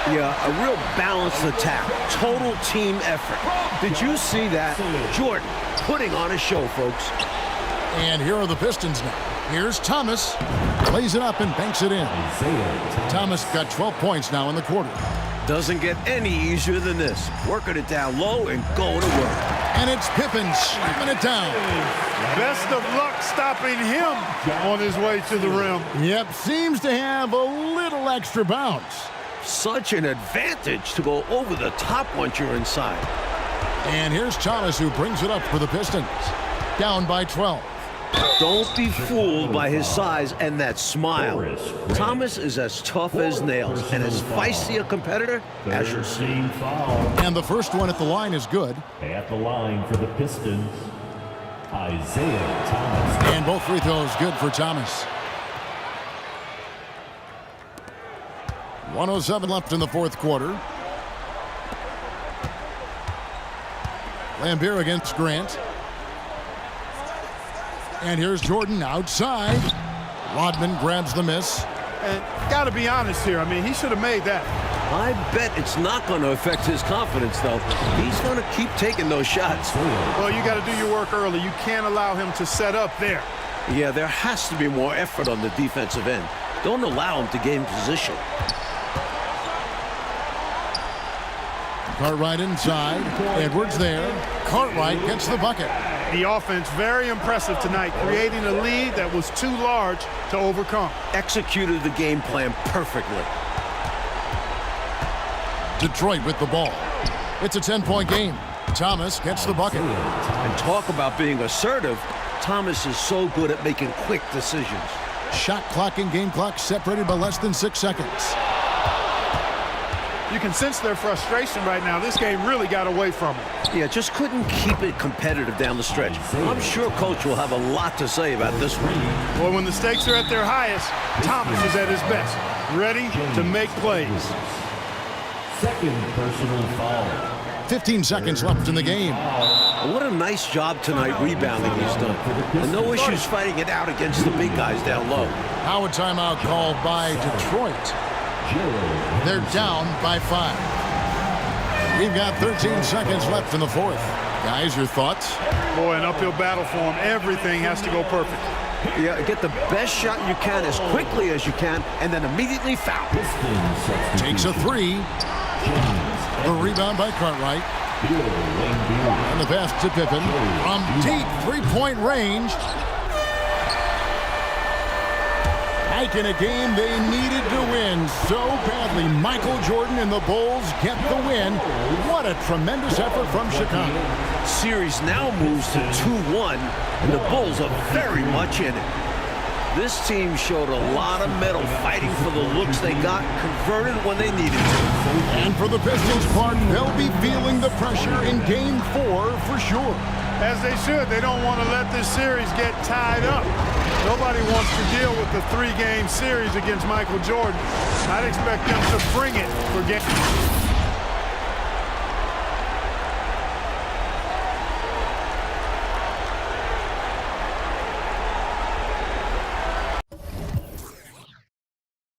Yeah, a real balanced attack. Total team effort. Did you see that? Jordan putting on a show, folks. And here are the Pistons now. Here's Thomas. Plays it up and banks it in. Thomas got 12 points now in the quarter. Doesn't get any easier than this. Working it down low and going to work. And it's Pippen slamming it down. Best of luck stopping him on his way to the rim. Yep, seems to have a little extra bounce. Such an advantage to go over the top once you're inside. And here's Thomas, who brings it up for the Pistons. Down by 12. Don't be fooled by his size and that smile. Thomas is as tough as nails and as feisty a competitor as you'll see. And the first one at the line is good. At the line for the Pistons, Isaiah Thomas. And both free throws good for Thomas. 1:07 left in the fourth quarter. Lambier against Grant. And here's Jordan outside. Rodman grabs the miss. And got to be honest here. I mean, he should have made that. I bet it's not going to affect his confidence, though. He's going to keep taking those shots. Well, you got to do your work early. You can't allow him to set up there. Yeah, there has to be more effort on the defensive end. Don't allow him to gain position. Cartwright inside. Edwards there. Cartwright gets the bucket. The offense very impressive tonight, creating a lead that was too large to overcome. Executed the game plan perfectly. Detroit with the ball. It's a 10-point game. Thomas gets the bucket. And talk about being assertive. Thomas is so good at making quick decisions. Shot clock and game clock separated by less than 6 seconds. You can sense their frustration right now. This game really got away from them. Yeah, just couldn't keep it competitive down the stretch. I'm sure Coach will have a lot to say about this one. Well, when the stakes are at their highest, Thomas is at his best, ready to make plays. Second personal foul. 15 seconds left in the game. What a nice job tonight rebounding he's done. And no issues fighting it out against the big guys down low. Now a timeout called by Detroit. They're down by 5. We've got 13 seconds left in the fourth. Guys, your thoughts? Boy, an uphill battle for him. Everything has to go perfect. Yeah, get the best shot you can as quickly as you can, and then immediately foul. Takes a 3. The rebound by Cartwright. And the pass to Pippen. From deep three-point range. Like in a game they needed to win so badly. Michael Jordan and the Bulls get the win. What a tremendous effort from Chicago. Series now moves to 2-1, and the Bulls are very much in it. This team showed a lot of mettle fighting for the looks they got, converted when they needed to. And for the Pistons' part, they'll be feeling the pressure in Game 4 for sure. As they should. They don't want to let this series get tied up. Nobody wants to deal with the 3-game series against Michael Jordan. I'd expect them to bring it for game.